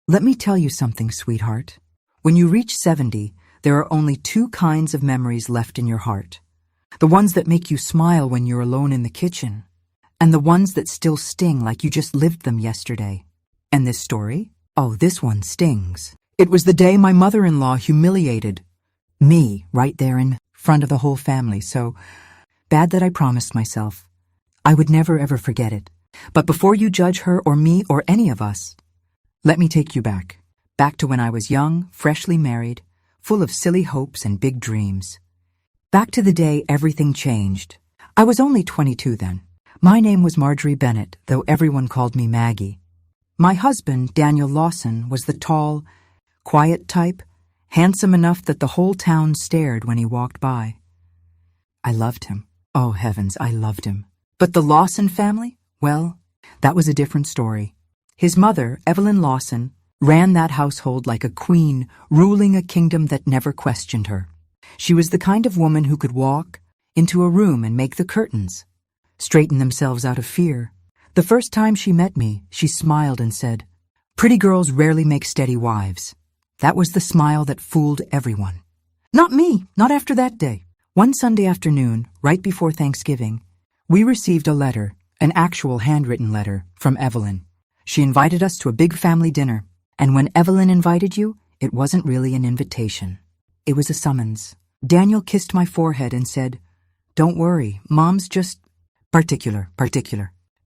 Let me tell you something, sweetheart. When you reach 70, there are only two kinds of memories left in your heart. The ones that make you smile when you're alone in the kitchen, and the ones that still sting like you just lived them yesterday. And this story? Oh, this one stings. It was the day my mother-in-law humiliated me right there in front of the whole family, so bad that I promised myself I would never ever forget it. But before you judge her or me or any of us, let me take you back to when I was young, freshly married, full of silly hopes and big dreams. Back to the day everything changed. I was only 22 then. My name was Marjorie Bennett, though everyone called me Maggie. My husband, Daniel Lawson, was the tall, quiet type, handsome enough that the whole town stared when he walked by. I loved him. Oh, heavens, I loved him. But the Lawson family? Well, that was a different story. His mother, Evelyn Lawson, ran that household like a queen, ruling a kingdom that never questioned her. She was the kind of woman who could walk into a room and make the curtains straighten themselves out of fear. The first time she met me, she smiled and said, "Pretty girls rarely make steady wives." That was the smile that fooled everyone. Not me, not after that day. One Sunday afternoon, right before Thanksgiving, we received a letter, an actual handwritten letter, from Evelyn. She invited us to a big family dinner, and when Evelyn invited you, it wasn't really an invitation. It was a summons. Daniel kissed my forehead and said, "Don't worry, Mom's just particular.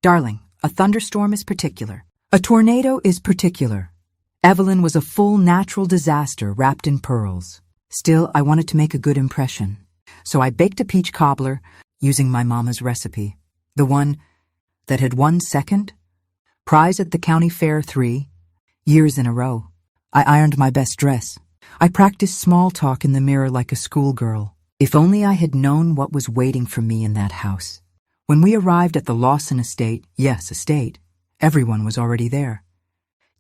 Darling, a thunderstorm is particular. A tornado is particular." Evelyn was a full natural disaster wrapped in pearls. Still, I wanted to make a good impression. So I baked a peach cobbler using my mama's recipe, the one that had won second prize at the county fair 3 years in a row. I ironed my best dress. I practiced small talk in the mirror like a schoolgirl. If only I had known what was waiting for me in that house. When we arrived at the Lawson estate, yes, estate, everyone was already there.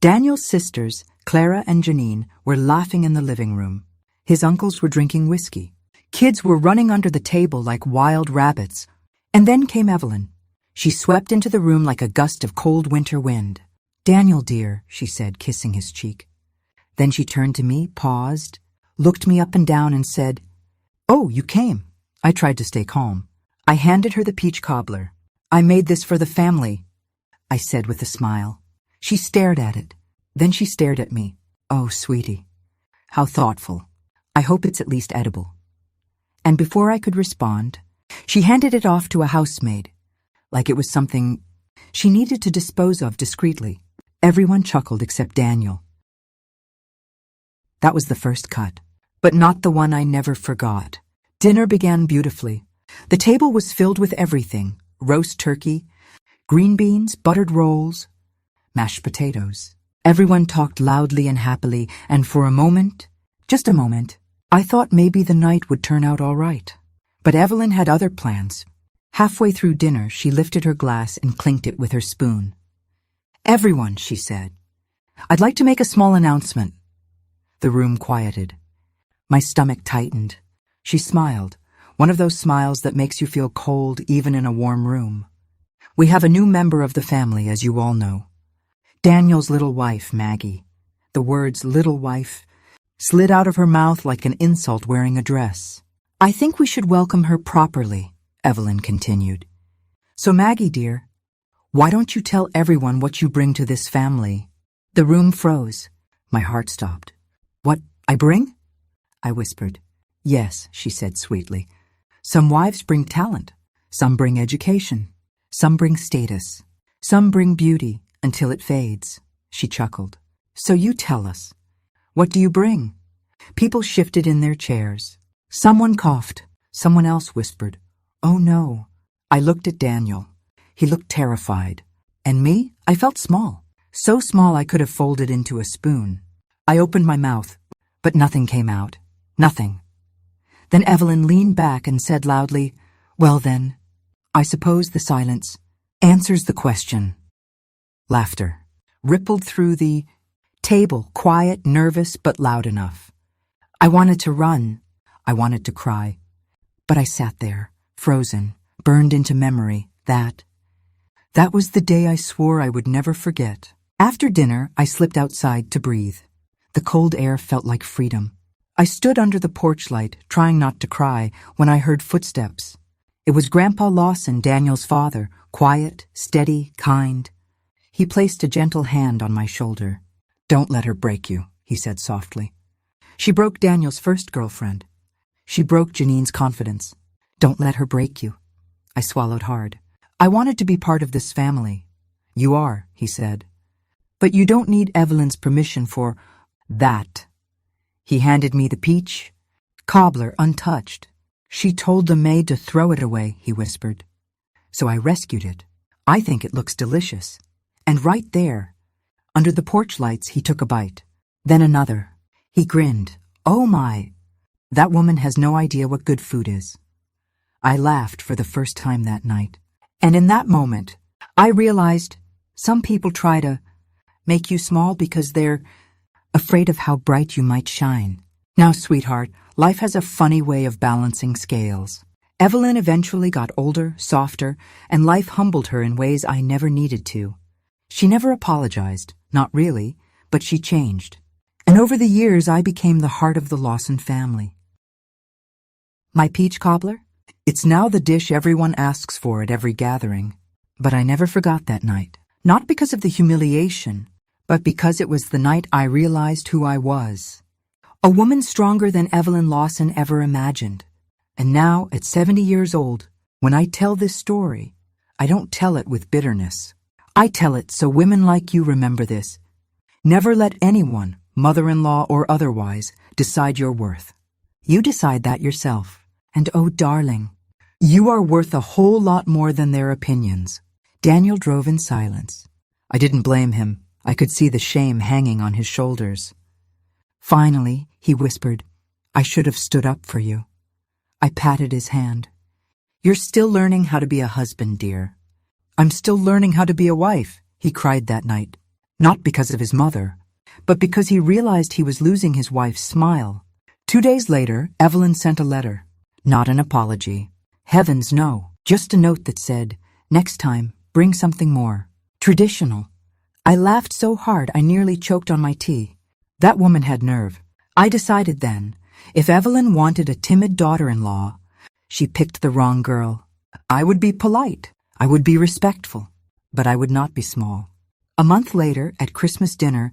Daniel's sisters, Clara and Janine, were laughing in the living room. His uncles were drinking whiskey. Kids were running under the table like wild rabbits. And then came Evelyn. She swept into the room like a gust of cold winter wind. "Daniel, dear," she said, kissing his cheek. Then she turned to me, paused, looked me up and down and said, "Oh, you came." I tried to stay calm. I handed her the peach cobbler. "I made this for the family," I said with a smile. She stared at it. Then she stared at me. "Oh, sweetie, how thoughtful. I hope it's at least edible." And before I could respond, she handed it off to a housemaid, like it was something she needed to dispose of discreetly. Everyone chuckled except Daniel. That was the first cut, but not the one I never forgot. Dinner began beautifully. The table was filled with everything: roast turkey, green beans, buttered rolls, mashed potatoes. Everyone talked loudly and happily, and for a moment, just a moment, I thought maybe the night would turn out all right. But Evelyn had other plans. Halfway through dinner, she lifted her glass and clinked it with her spoon. "Everyone," she said, "I'd like to make a small announcement." The room quieted. My stomach tightened. She smiled, one of those smiles that makes you feel cold even in a warm room. "We have a new member of the family, as you all know. Daniel's little wife, Maggie." The words "little wife" slid out of her mouth like an insult wearing a dress. "I think we should welcome her properly," Evelyn continued. "So Maggie, dear, why don't you tell everyone what you bring to this family?" The room froze. My heart stopped. "What I bring?" I whispered. "Yes," she said sweetly. "Some wives bring talent. Some bring education. Some bring status. Some bring beauty until it fades." She chuckled. "So you tell us. What do you bring?" People shifted in their chairs. Someone coughed. Someone else whispered, "Oh no." I looked at Daniel. He looked terrified. And me? I felt small. So small I could have folded into a spoon. I opened my mouth, but nothing came out. Nothing. Then Evelyn leaned back and said loudly, "Well then, I suppose the silence answers the question." Laughter rippled through the table, quiet, nervous, but loud enough. I wanted to run. I wanted to cry. But I sat there, frozen, burned into memory. That was the day I swore I would never forget. After dinner, I slipped outside to breathe. The cold air felt like freedom. I stood under the porch light, trying not to cry, when I heard footsteps. It was Grandpa Lawson, Daniel's father, quiet, steady, kind. He placed a gentle hand on my shoulder. "Don't let her break you," he said softly. "She broke Daniel's first girlfriend. She broke Janine's confidence. Don't let her break you." I swallowed hard. "I wanted to be part of this family." "You are," he said. "But you don't need Evelyn's permission for that." He handed me the peach cobbler untouched. "She told the maid to throw it away," he whispered. "So I rescued it. I think it looks delicious." And right there, under the porch lights, he took a bite. Then another. He grinned. "Oh my, that woman has no idea what good food is." I laughed for the first time that night. And in that moment, I realized some people try to make you small because they're afraid of how bright you might shine. Now, sweetheart, life has a funny way of balancing scales. Evelyn eventually got older, softer, and life humbled her in ways I never needed to. She never apologized, not really, but she changed. And over the years, I became the heart of the Lawson family. My peach cobbler? It's now the dish everyone asks for at every gathering. But I never forgot that night. Not because of the humiliation, but because it was the night I realized who I was. A woman stronger than Evelyn Lawson ever imagined. And now, at 70 years old, when I tell this story, I don't tell it with bitterness. I tell it so women like you remember this. Never let anyone, mother-in-law or otherwise, decide your worth. You decide that yourself. And oh, darling, you are worth a whole lot more than their opinions. Daniel drove in silence. I didn't blame him. I could see the shame hanging on his shoulders. Finally, he whispered, "I should have stood up for you." I patted his hand. "You're still learning how to be a husband, dear." "I'm still learning how to be a wife," he cried that night. Not because of his mother, but because he realized he was losing his wife's smile. 2 days later, Evelyn sent a letter. Not an apology. Heavens, no. Just a note that said, "Next time, bring something more traditional." I laughed so hard I nearly choked on my tea. That woman had nerve. I decided then, if Evelyn wanted a timid daughter-in-law, she picked the wrong girl. I would be polite. I would be respectful. But I would not be small. A month later, at Christmas dinner,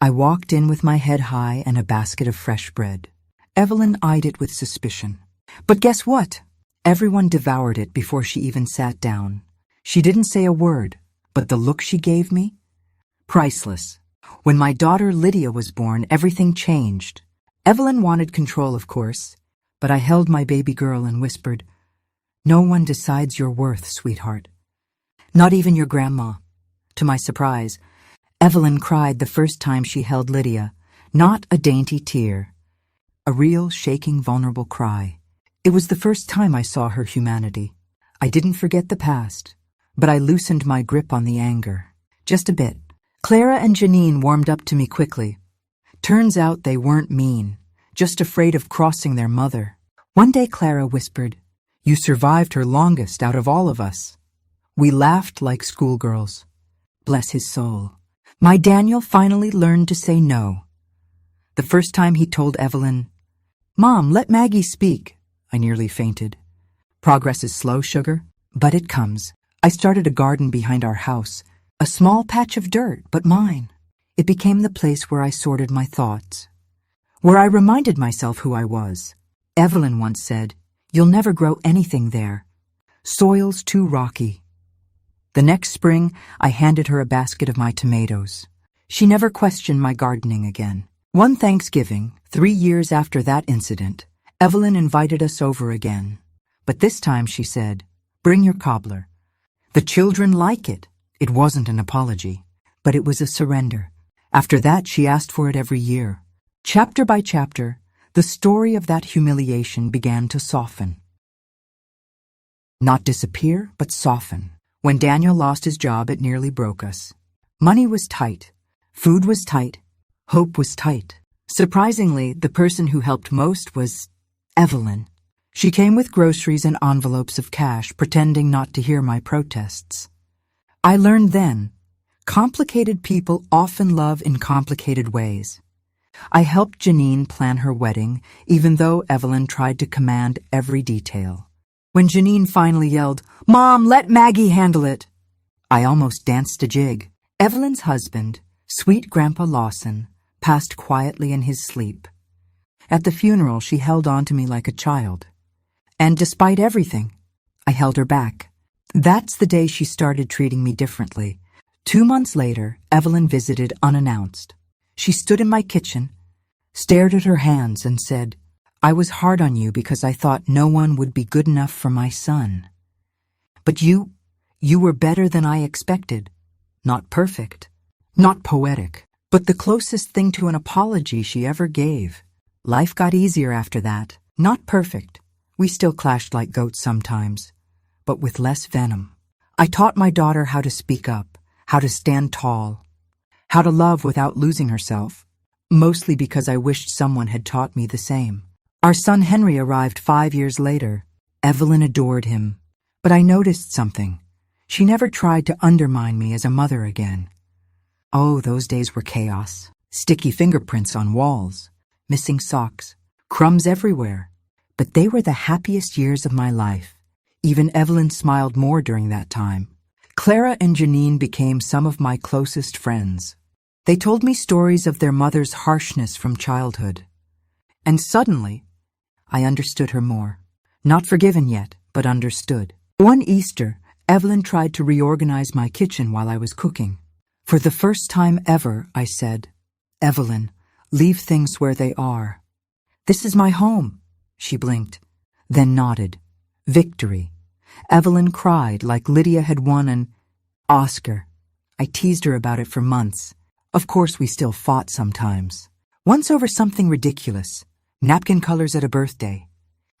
I walked in with my head high and a basket of fresh bread. Evelyn eyed it with suspicion. But guess what? Everyone devoured it before she even sat down. She didn't say a word, but the look she gave me? Priceless. When my daughter Lydia was born, everything changed. Evelyn wanted control, of course, but I held my baby girl and whispered, "No one decides your worth, sweetheart. Not even your grandma." To my surprise, Evelyn cried the first time she held Lydia, not a dainty tear. A real, shaking, vulnerable cry. It was the first time I saw her humanity. I didn't forget the past, but I loosened my grip on the anger. Just a bit. Clara and Janine warmed up to me quickly. Turns out they weren't mean, just afraid of crossing their mother. One day Clara whispered, "You survived her longest out of all of us." We laughed like schoolgirls. Bless his soul. My Daniel finally learned to say no. The first time he told Evelyn, "Mom, let Maggie speak," I nearly fainted. Progress is slow, sugar, but it comes. I started a garden behind our house, a small patch of dirt, but mine. It became the place where I sorted my thoughts, where I reminded myself who I was. Evelyn once said, "You'll never grow anything there. Soil's too rocky." The next spring, I handed her a basket of my tomatoes. She never questioned my gardening again. One Thanksgiving, 3 years after that incident, Evelyn invited us over again. But this time she said, "Bring your cobbler. The children like it." It wasn't an apology, but it was a surrender. After that, she asked for it every year. Chapter by chapter, the story of that humiliation began to soften. Not disappear, but soften. When Daniel lost his job, it nearly broke us. Money was tight. Food was tight. Hope was tight. Surprisingly, the person who helped most was Evelyn. She came with groceries and envelopes of cash, pretending not to hear my protests. I learned then, Complicated people often love in complicated ways. I helped Janine plan her wedding, even though Evelyn tried to command every detail. When Janine finally yelled, "Mom, let Maggie handle it," I almost danced a jig. Evelyn's husband, sweet Grandpa Lawson, passed quietly in his sleep. At the funeral, she held on to me like a child. And despite everything, I held her back. That's the day she started treating me differently. 2 months later, Evelyn visited unannounced. She stood in my kitchen, stared at her hands, and said, "I was hard on you because I thought no one would be good enough for my son. But you were better than I expected. Not perfect, not poetic, but the closest thing to an apology she ever gave. Life got easier after that. Not perfect. We still clashed like goats sometimes, but with less venom. I taught my daughter how to speak up, how to stand tall, how to love without losing herself, mostly because I wished someone had taught me the same. Our son Henry arrived 5 years later. Evelyn adored him, but I noticed something. She never tried to undermine me as a mother again. Oh, those days were chaos. Sticky fingerprints on walls, missing socks, crumbs everywhere. But they were the happiest years of my life. Even Evelyn smiled more during that time. Clara and Janine became some of my closest friends. They told me stories of their mother's harshness from childhood. And suddenly, I understood her more. Not forgiven yet, but understood. One Easter, Evelyn tried to reorganize my kitchen while I was cooking. For the first time ever, I said, "Evelyn, leave things where they are. This is my home." She blinked, then nodded. Victory. Evelyn cried like Lydia had won an Oscar. I teased her about it for months. Of course, we still fought sometimes. Once over something ridiculous, napkin colors at a birthday.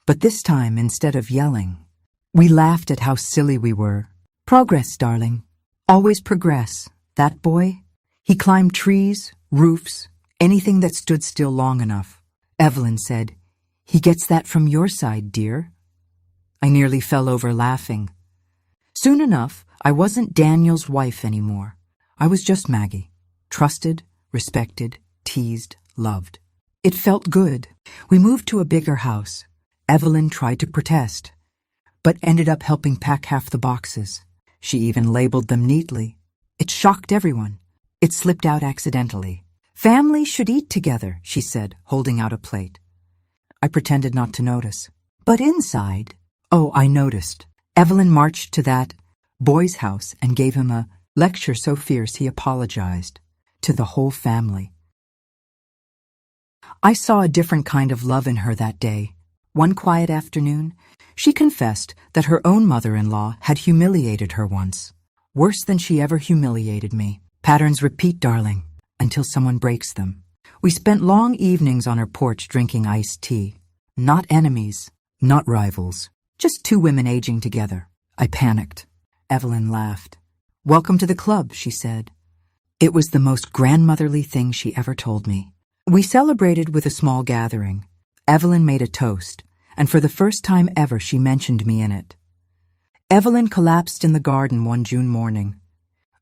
But this time, instead of yelling, we laughed at how silly we were. Progress, darling. Always progress. That boy, he climbed trees, roofs, anything that stood still long enough. Evelyn said, "He gets that from your side, dear." I nearly fell over laughing. Soon enough, I wasn't Daniel's wife anymore. I was just Maggie. Trusted, respected, teased, loved. It felt good. We moved to a bigger house. Evelyn tried to protest, but ended up helping pack half the boxes. She even labeled them neatly. It shocked everyone. It slipped out accidentally. "Families should eat together," she said, holding out a plate. I pretended not to notice. But inside, oh, I noticed. Evelyn marched to that boy's house and gave him a lecture so fierce he apologized to the whole family. I saw a different kind of love in her that day. One quiet afternoon, she confessed that her own mother-in-law had humiliated her once. Worse than she ever humiliated me. Patterns repeat, darling, until someone breaks them. We spent long evenings on her porch drinking iced tea. Not enemies, not rivals, just two women aging together. I panicked. Evelyn laughed. "Welcome to the club," she said. It was the most grandmotherly thing she ever told me. We celebrated with a small gathering. Evelyn made a toast, and for the first time ever she mentioned me in it. Evelyn collapsed in the garden one June morning.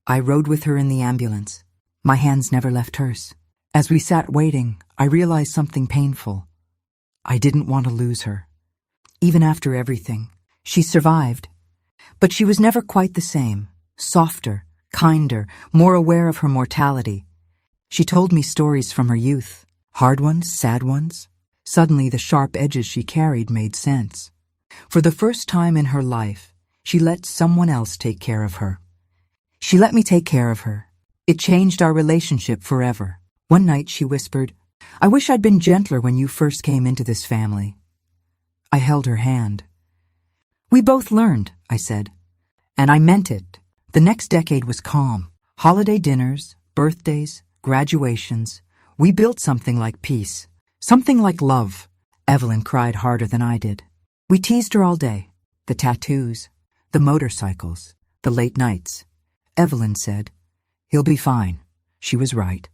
I rode with her in the ambulance. My hands never left hers. As we sat waiting, I realized something painful. I didn't want to lose her. Even after everything, she survived. But she was never quite the same. Softer, kinder, more aware of her mortality. She told me stories from her youth. Hard ones, sad ones. Suddenly the sharp edges she carried made sense. For the first time in her life, she let someone else take care of her. She let me take care of her. It changed our relationship forever. One night she whispered, "I wish I'd been gentler when you first came into this family." I held her hand. "We both learned," I said. And I meant it. The next decade was calm. Holiday dinners, birthdays, graduations. We built something like peace. Something like love. Evelyn cried harder than I did. We teased her all day. The tattoos, the motorcycles, the late nights. Evelyn said, "He'll be fine." She was right.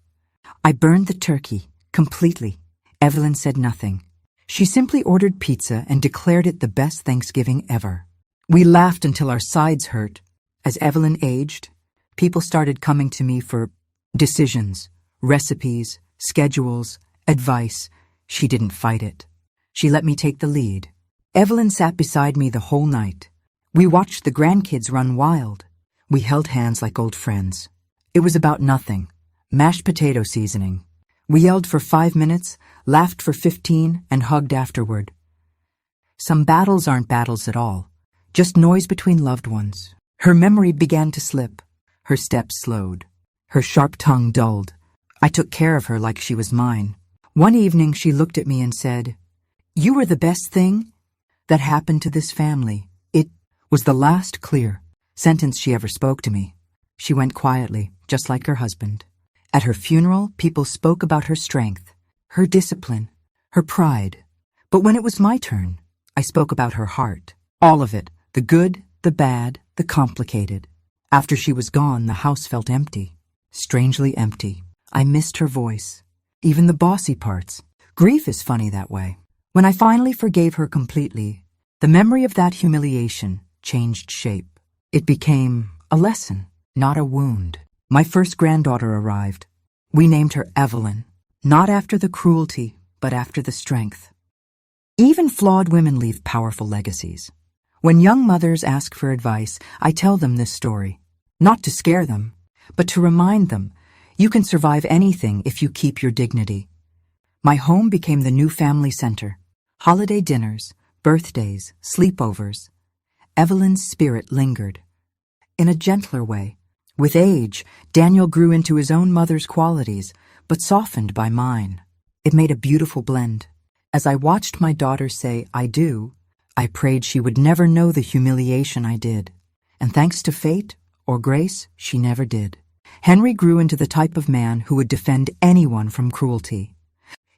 I burned the turkey, completely. Evelyn said nothing. She simply ordered pizza and declared it the best Thanksgiving ever. We laughed until our sides hurt. As Evelyn aged, People started coming to me for decisions, recipes, schedules, advice. She didn't fight it. She let me take the lead. Evelyn sat beside me the whole night. We watched the grandkids run wild. We held hands like old friends. It was about nothing. Mashed potato seasoning. We yelled for 5 minutes, laughed for 15, and hugged afterward. Some battles aren't battles at all, just noise between loved ones. Her memory began to slip. Her steps slowed. Her sharp tongue dulled. I took care of her like she was mine. One evening she looked at me and said, "You were the best thing that happened to this family." It was the last clear sentence she ever spoke to me. She went quietly, just like her husband. At her funeral, people spoke about her strength, her discipline, her pride. But when it was my turn, I spoke about her heart. All of it, the good, the bad, the complicated. After she was gone, the house felt empty. Strangely empty. I missed her voice. Even the bossy parts. Grief is funny that way. When I finally forgave her completely, the memory of that humiliation changed shape. It became a lesson, not a wound. My first granddaughter arrived. We named her Evelyn, not after the cruelty, but after the strength. Even flawed women leave powerful legacies. When young mothers ask for advice, I tell them this story. Not to scare them, but to remind them you can survive anything if you keep your dignity. My home became the new family center. Holiday dinners, birthdays, sleepovers. Evelyn's spirit lingered. In a gentler way. With age, Daniel grew into his own mother's qualities, but softened by mine. It made a beautiful blend. As I watched my daughter say, "I do," I prayed she would never know the humiliation I did. And thanks to fate or grace, she never did. Henry grew into the type of man who would defend anyone from cruelty.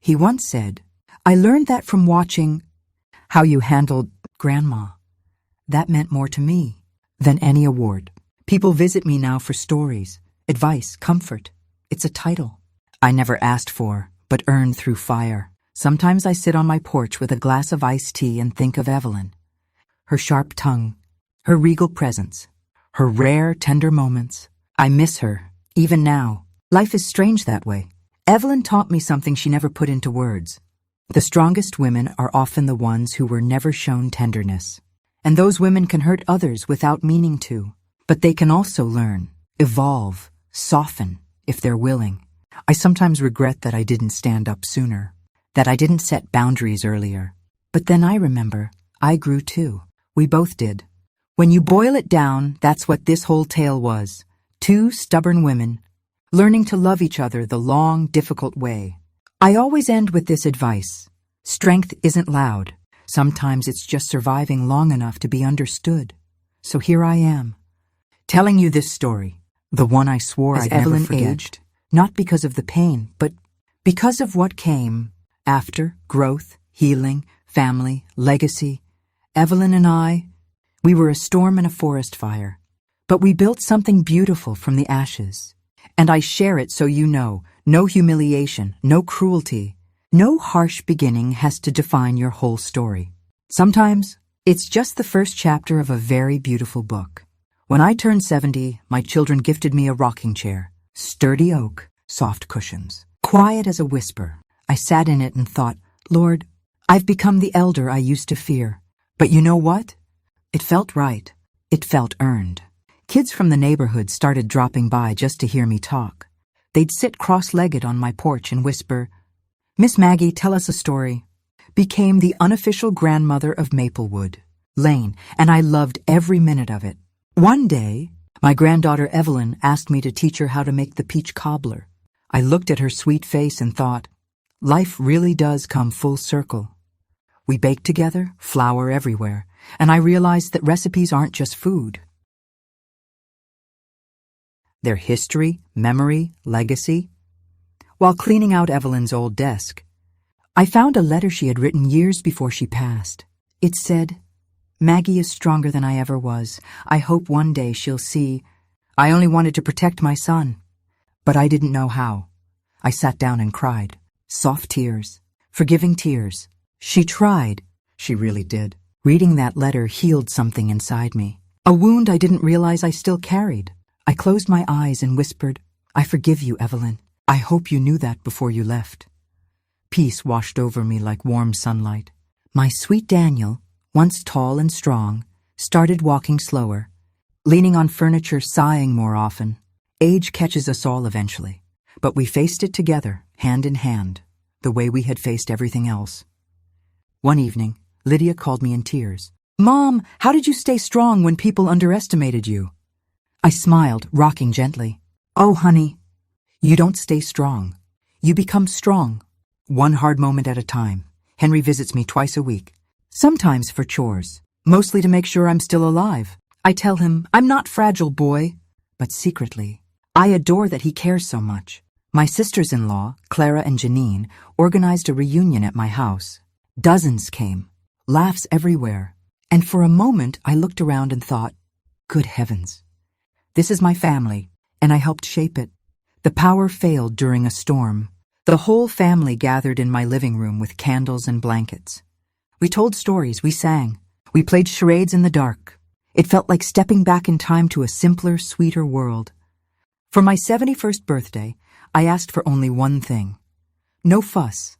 He once said, "I learned that from watching how you handled Grandma. That meant more to me than any award." People visit me now for stories, advice, comfort. It's a title I never asked for, but earned through fire. Sometimes I sit on my porch with a glass of iced tea and think of Evelyn. Her sharp tongue, her regal presence, her rare, tender moments. I miss her, even now. Life is strange that way. Evelyn taught me something she never put into words. The strongest women are often the ones who were never shown tenderness. And those women can hurt others without meaning to. But they can also learn, evolve, soften, if they're willing. I sometimes regret that I didn't stand up sooner, that I didn't set boundaries earlier. But then I remember, I grew too. We both did. When you boil it down, that's what this whole tale was. Two stubborn women, learning to love each other the long, difficult way. I always end with this advice. Strength isn't loud. Sometimes it's just surviving long enough to be understood. So here I am, telling you this story, the one I swore I'd never forget. Aged, not because of the pain, but because of what came after: growth, healing, family, legacy. Evelyn and I, we were a storm in a forest fire, but we built something beautiful from the ashes. And I share it so you know, no humiliation, no cruelty, no harsh beginning has to define your whole story. Sometimes it's just the first chapter of a very beautiful book. When I turned 70, my children gifted me a rocking chair. Sturdy oak, soft cushions. Quiet as a whisper. I sat in it and thought, Lord, I've become the elder I used to fear. But you know what? It felt right. It felt earned. Kids from the neighborhood started dropping by just to hear me talk. They'd sit cross-legged on my porch and whisper, "Miss Maggie, tell us a story." Became the unofficial grandmother of Maplewood Lane, and I loved every minute of it. One day, my granddaughter Evelyn asked me to teach her how to make the peach cobbler. I looked at her sweet face and thought, life really does come full circle. We baked together, flour everywhere, and I realized that recipes aren't just food. They're history, memory, legacy. While cleaning out Evelyn's old desk, I found a letter she had written years before she passed. It said, "Maggie is stronger than I ever was. I hope one day she'll see. I only wanted to protect my son, but I didn't know how." I sat down and cried. Soft tears, forgiving tears. She tried. She really did. Reading that letter healed something inside me. A wound I didn't realize I still carried. I closed my eyes and whispered, "I forgive you, Evelyn. I hope you knew that before you left." Peace washed over me like warm sunlight. My sweet Daniel, once tall and strong, started walking slower, leaning on furniture, sighing more often. Age catches us all eventually, but we faced it together, hand in hand, the way we had faced everything else. One evening, Lydia called me in tears. "Mom, how did you stay strong when people underestimated you?" I smiled, rocking gently. "Oh, honey, you don't stay strong. You become strong. One hard moment at a time. Henry visits me twice a week, sometimes for chores, mostly to make sure I'm still alive. I tell him, 'I'm not fragile, boy.' But secretly, I adore that he cares so much. My sisters-in-law, Clara and Janine, organized a reunion at my house. Dozens came, laughs everywhere. And for a moment, I looked around and thought, good heavens. This is my family, and I helped shape it. The power failed during a storm. The whole family gathered in my living room with candles and blankets. We told stories, we sang, we played charades in the dark. It felt like stepping back in time to a simpler, sweeter world. For my 71st birthday, I asked for only one thing. No fuss,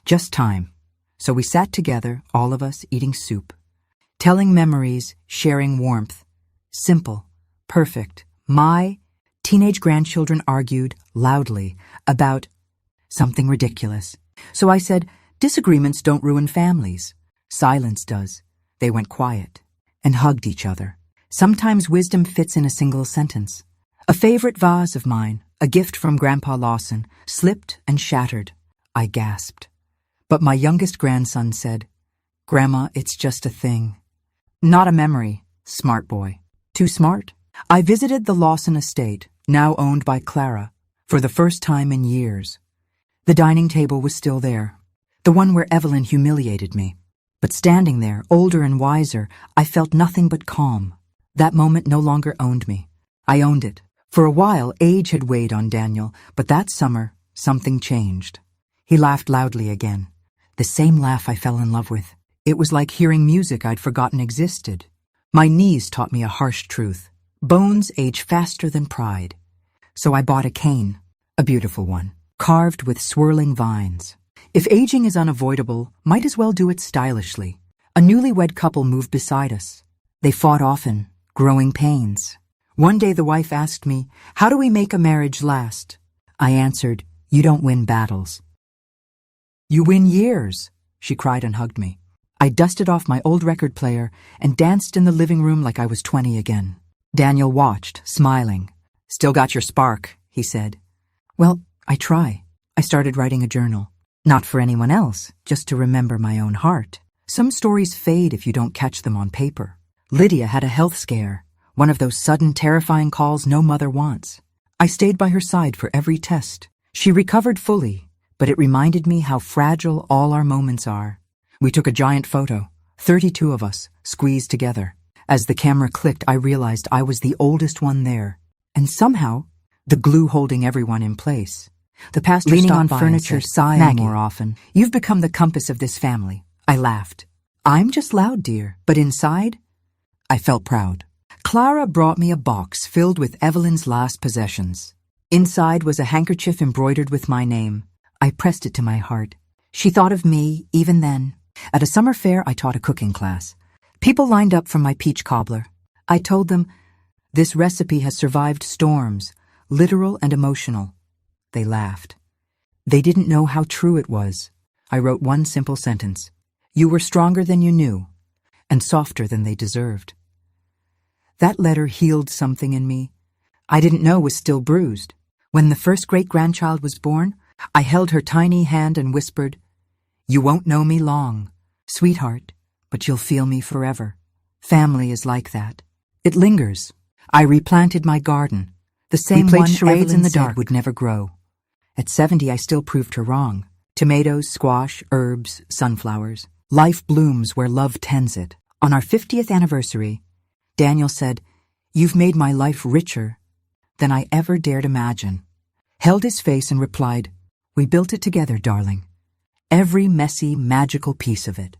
just time. So we sat together, all of us eating soup, telling memories, sharing warmth. Simple, perfect. My teenage grandchildren argued loudly about something ridiculous. So I said, disagreements don't ruin families. Silence does. They went quiet and hugged each other. Sometimes wisdom fits in a single sentence. A favorite vase of mine, a gift from Grandpa Lawson, slipped and shattered. I gasped. But my youngest grandson said, "Grandma, it's just a thing. Not a memory, smart boy." Too smart? I visited the Lawson estate, now owned by Clara, for the first time in years. The dining table was still there, the one where Evelyn humiliated me. But standing there, older and wiser, I felt nothing but calm. That moment no longer owned me. I owned it. For a while, age had weighed on Daniel, but that summer, something changed. He laughed loudly again. The same laugh I fell in love with. It was like hearing music I'd forgotten existed. My knees taught me a harsh truth. Bones age faster than pride. So I bought a cane, a beautiful one, carved with swirling vines. If aging is unavoidable, might as well do it stylishly. A newlywed couple moved beside us. They fought often, growing pains. One day the wife asked me, "How do we make a marriage last?" I answered, "You don't win battles. You win years," she cried and hugged me. I dusted off my old record player and danced in the living room like I was 20 again. Daniel watched, smiling. "Still got your spark," he said. Well, I try. I started writing a journal. Not for anyone else, just to remember my own heart. Some stories fade if you don't catch them on paper. Lydia had a health scare, one of those sudden, terrifying calls no mother wants. I stayed by her side for every test. She recovered fully, but it reminded me how fragile all our moments are. We took a giant photo, 32 of us, squeezed together. As the camera clicked, I realized I was the oldest one there. And somehow, the glue holding everyone in place. The pastor leaning on furniture, sighing Maggie, more often. "You've become the compass of this family." I laughed. "I'm just loud, dear." But inside, I felt proud. Clara brought me a box filled with Evelyn's last possessions. Inside was a handkerchief embroidered with my name. I pressed it to my heart. She thought of me, even then. At a summer fair, I taught a cooking class. People lined up for my peach cobbler. I told them, "This recipe has survived storms, literal and emotional." They laughed. They didn't know how true it was. I wrote one simple sentence. "You were stronger than you knew, and softer than they deserved." That letter healed something in me I didn't know was still bruised. When the first great-grandchild was born, I held her tiny hand and whispered, "You won't know me long, sweetheart, but you'll feel me forever." Family is like that. It lingers. I replanted my garden, the same one charades in the dark would never grow. At 70, I still proved her wrong. Tomatoes, squash, herbs, sunflowers. Life blooms where love tends it. On our 50th anniversary, Daniel said, "You've made my life richer than I ever dared imagine." Held his face and replied, "We built it together, darling. Every messy, magical piece of it.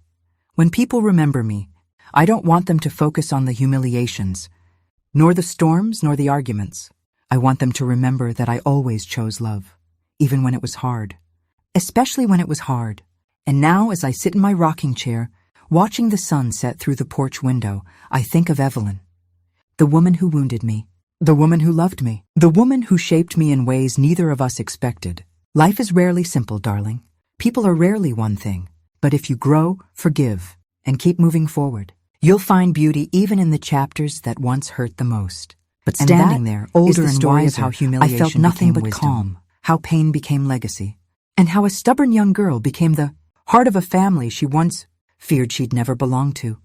When people remember me, I don't want them to focus on the humiliations, nor the storms, nor the arguments. I want them to remember that I always chose love, even when it was hard. Especially when it was hard. And now, as I sit in my rocking chair, watching the sun set through the porch window, I think of Evelyn. The woman who wounded me. The woman who loved me. The woman who shaped me in ways neither of us expected. Life is rarely simple, darling. People are rarely one thing. But if you grow, forgive, and keep moving forward, you'll find beauty even in the chapters that once hurt the most. But standing there, older and wiser, how humiliation I felt nothing but calm, how pain became legacy, and how a stubborn young girl became the heart of a family she once feared she'd never belong to.